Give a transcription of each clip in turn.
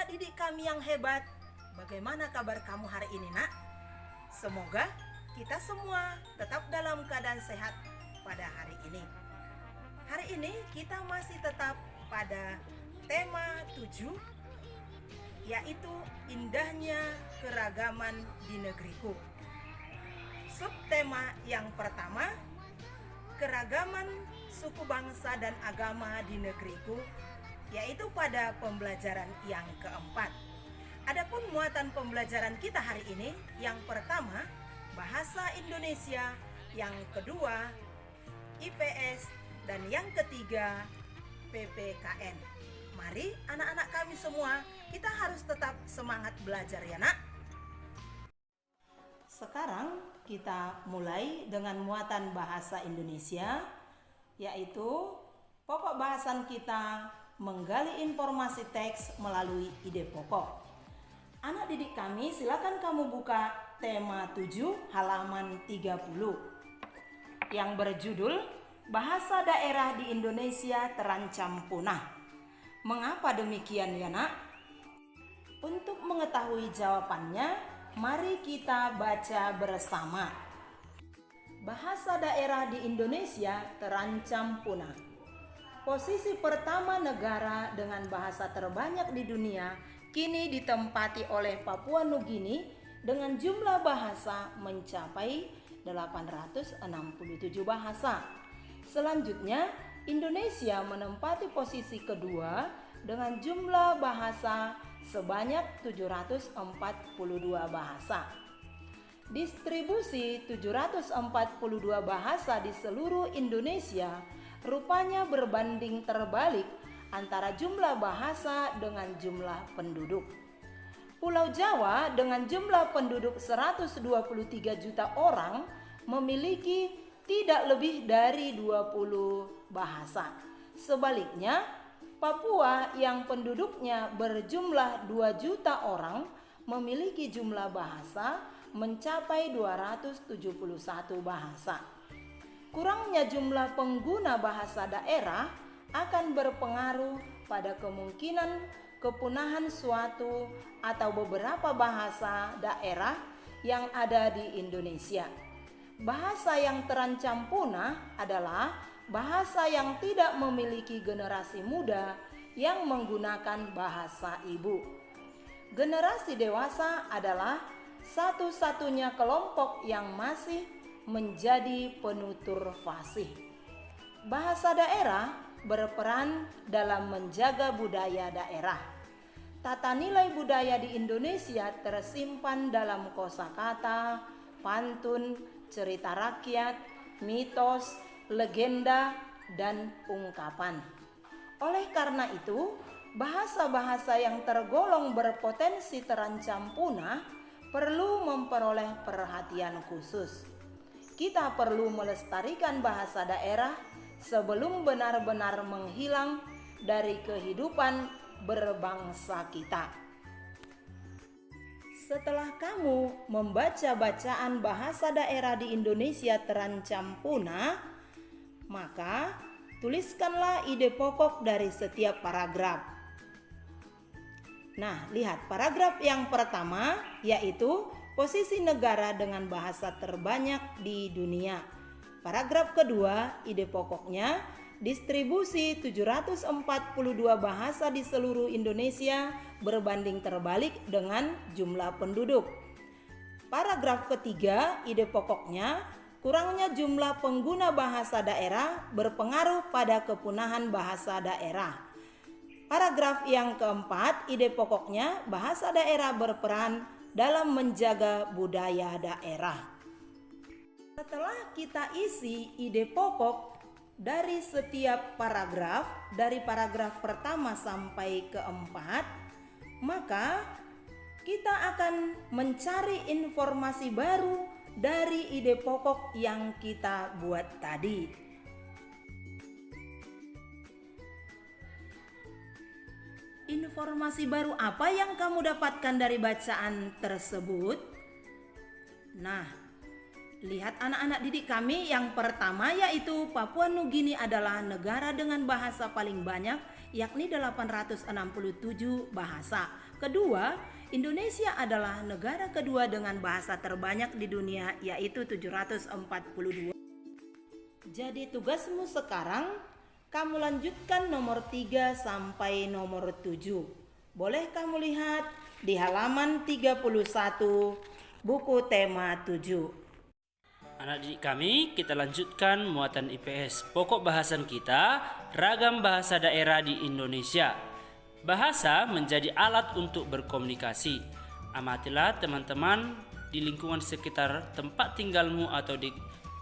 anak didik kami yang hebat, bagaimana kabar kamu hari ini, Nak? Semoga kita semua tetap dalam keadaan sehat pada hari ini. Hari ini kita masih tetap pada tema 7, yaitu indahnya keragaman di negeriku. Subtema yang pertama, keragaman suku bangsa dan agama di negeriku, yaitu pada pembelajaran yang keempat. Adapun muatan pembelajaran kita hari ini, yang pertama bahasa Indonesia, yang kedua IPS, dan yang ketiga PPKN. Mari anak-anak kami semua, kita harus tetap semangat belajar ya, Nak. Sekarang kita mulai dengan muatan bahasa Indonesia, yaitu pokok bahasan kita menggali informasi teks melalui ide pokok. Anak didik kami, silakan kamu buka tema 7 halaman 30 yang berjudul Bahasa Daerah di Indonesia Terancam Punah. Mengapa demikian ya, Nak? Untuk mengetahui jawabannya, mari kita baca bersama. Bahasa daerah di Indonesia terancam punah. Posisi pertama negara dengan bahasa terbanyak di dunia kini ditempati oleh Papua Nugini dengan jumlah bahasa mencapai 867 bahasa. Selanjutnya, Indonesia menempati posisi kedua dengan jumlah bahasa sebanyak 742 bahasa. Distribusi 742 bahasa di seluruh Indonesia rupanya berbanding terbalik antara jumlah bahasa dengan jumlah penduduk. Pulau Jawa dengan jumlah penduduk 123 juta orang memiliki tidak lebih dari 20 bahasa. Sebaliknya, Papua yang penduduknya berjumlah 2 juta orang memiliki jumlah bahasa mencapai 271 bahasa. Kurangnya jumlah pengguna bahasa daerah akan berpengaruh pada kemungkinan kepunahan suatu atau beberapa bahasa daerah yang ada di Indonesia. Bahasa yang terancam punah adalah bahasa yang tidak memiliki generasi muda yang menggunakan bahasa ibu. Generasi dewasa adalah satu-satunya kelompok yang masih menjadi penutur fasih. Bahasa daerah berperan dalam menjaga budaya daerah. Tata nilai budaya di Indonesia tersimpan dalam kosakata, pantun, cerita rakyat, mitos, legenda, dan ungkapan. Oleh karena itu, bahasa-bahasa yang tergolong berpotensi terancam punah perlu memperoleh perhatian khusus. Kita perlu melestarikan bahasa daerah sebelum benar-benar menghilang dari kehidupan berbangsa kita. Setelah kamu membaca bacaan bahasa daerah di Indonesia terancam punah, maka tuliskanlah ide pokok dari setiap paragraf. Nah, lihat paragraf yang pertama, yaitu posisi negara dengan bahasa terbanyak di dunia. Paragraf kedua, ide pokoknya, distribusi 742 bahasa di seluruh Indonesia berbanding terbalik dengan jumlah penduduk. Paragraf ketiga, ide pokoknya, kurangnya jumlah pengguna bahasa daerah berpengaruh pada kepunahan bahasa daerah. Paragraf yang keempat, ide pokoknya, bahasa daerah berperan dalam menjaga budaya daerah. Setelah kita isi ide pokok dari setiap paragraf, dari paragraf pertama sampai keempat, maka kita akan mencari informasi baru dari ide pokok yang kita buat tadi. Informasi baru apa yang kamu dapatkan dari bacaan tersebut? Nah, lihat anak-anak didik kami, yang pertama yaitu Papua Nugini adalah negara dengan bahasa paling banyak yakni 867 bahasa. Kedua, Indonesia adalah negara kedua dengan bahasa terbanyak di dunia, yaitu 742. Jadi tugasmu sekarang, kamu lanjutkan nomor 3 sampai nomor 7. Boleh kamu lihat di halaman 31 buku tema 7. Anak didik kami, kita lanjutkan muatan IPS. Pokok bahasan kita, ragam bahasa daerah di Indonesia. Bahasa menjadi alat untuk berkomunikasi. Amatilah teman-teman di lingkungan sekitar tempat tinggalmu atau di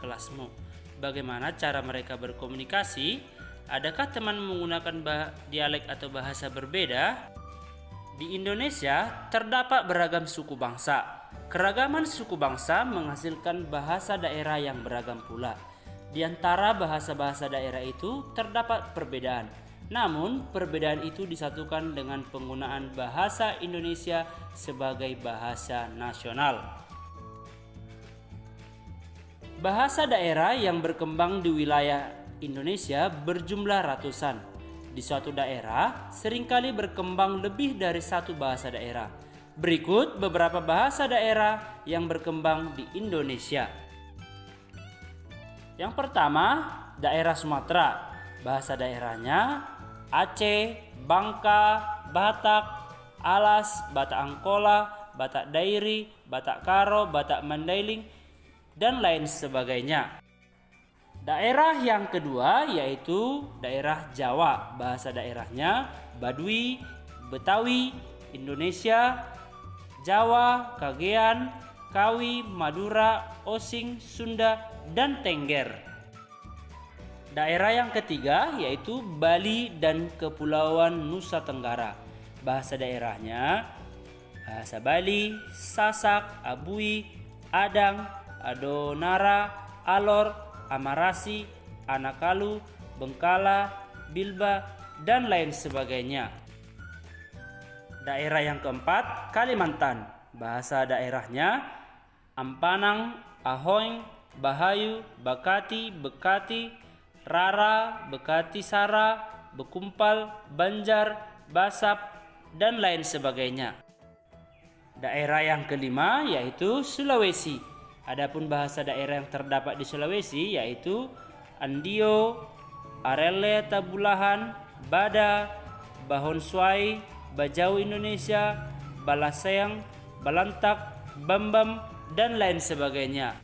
kelasmu. Bagaimana cara mereka berkomunikasi? Adakah teman menggunakan dialek atau bahasa berbeda? Di Indonesia terdapat beragam suku bangsa. Keragaman suku bangsa menghasilkan bahasa daerah yang beragam pula. Di antara bahasa-bahasa daerah itu terdapat perbedaan. Namun, perbedaan itu disatukan dengan penggunaan bahasa Indonesia sebagai bahasa nasional. Bahasa daerah yang berkembang di wilayah Indonesia berjumlah ratusan. Di suatu daerah seringkali berkembang lebih dari satu bahasa daerah. Berikut beberapa bahasa daerah yang berkembang di Indonesia. Yang pertama, daerah Sumatera. Bahasa daerahnya Aceh, Bangka, Batak, Alas, Batak Angkola, Batak Dairi, Batak Karo, Batak Mandailing, dan lain sebagainya. Daerah yang kedua yaitu daerah Jawa. Bahasa daerahnya Baduy, Betawi, Indonesia, Jawa, Kagean, Kawi, Madura, Osing, Sunda, dan Tengger. Daerah yang ketiga yaitu Bali dan Kepulauan Nusa Tenggara. Bahasa daerahnya bahasa Bali, Sasak, Abui, Adang, Adonara, Alor, Amarasi, Anakalu, Bengkala, Bilba, dan lain sebagainya. Daerah yang keempat, Kalimantan. Bahasa daerahnya Ampanang, Ahoing, Bahayu, Bakati, Bekati, Rara, Bekati Sara, Bekumpal, Banjar, Basap, dan lain sebagainya. Daerah yang kelima yaitu Sulawesi. Adapun bahasa daerah yang terdapat di Sulawesi yaitu Andio, Arele Tabulahan, Bada, Bahonsuai, Bajau Indonesia, Balasayang, Balantak, Bambam, dan lain sebagainya.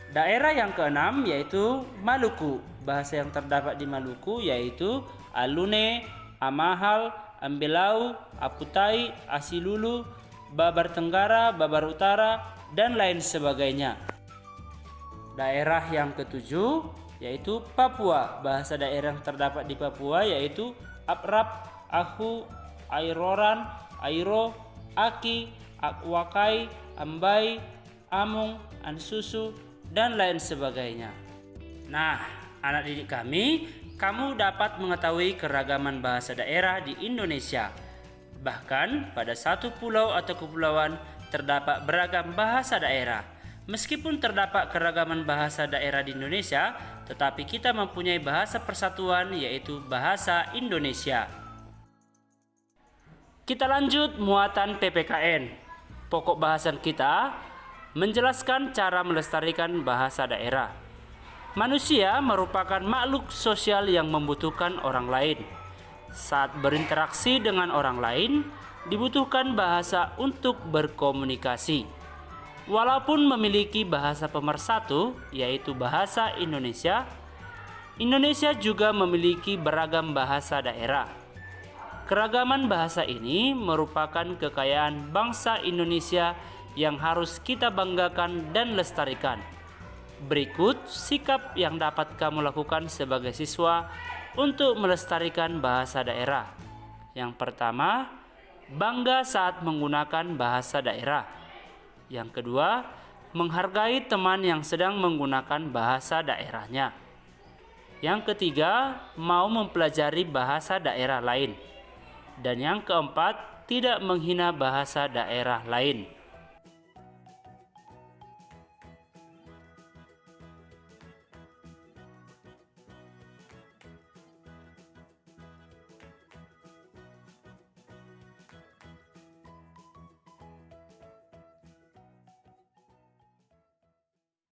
Daerah yang keenam yaitu Maluku. Bahasa yang terdapat di Maluku yaitu Alune, Amahal, Ambelau, Aputai, Asilulu, Babar Tenggara, Babar Utara, dan lain sebagainya. Daerah yang ketujuh yaitu Papua. Bahasa daerah yang terdapat di Papua yaitu Aprap, Ahu, Airoran, Airo, Aki, Akwakai, Ambai, Amung, Ansusu, dan lain sebagainya. Nah, anak didik kami, kamu dapat mengetahui keragaman bahasa daerah di Indonesia. Bahkan pada satu pulau atau kepulauan terdapat beragam bahasa daerah. Meskipun terdapat keragaman bahasa daerah di Indonesia, tetapi kita mempunyai bahasa persatuan yaitu bahasa Indonesia. Kita lanjut muatan PPKN. Pokok bahasan kita menjelaskan cara melestarikan bahasa daerah. Manusia merupakan makhluk sosial yang membutuhkan orang lain. Saat berinteraksi dengan orang lain, dibutuhkan bahasa untuk berkomunikasi. Walaupun memiliki bahasa pemersatu, yaitu bahasa Indonesia, Indonesia juga memiliki beragam bahasa daerah. Keragaman bahasa ini merupakan kekayaan bangsa Indonesia yang harus kita banggakan dan lestarikan. Berikut sikap yang dapat kamu lakukan sebagai siswa untuk melestarikan bahasa daerah. Yang pertama, bangga saat menggunakan bahasa daerah. Yang kedua, menghargai teman yang sedang menggunakan bahasa daerahnya. Yang ketiga, mau mempelajari bahasa daerah lain. Dan yang keempat, tidak menghina bahasa daerah lain.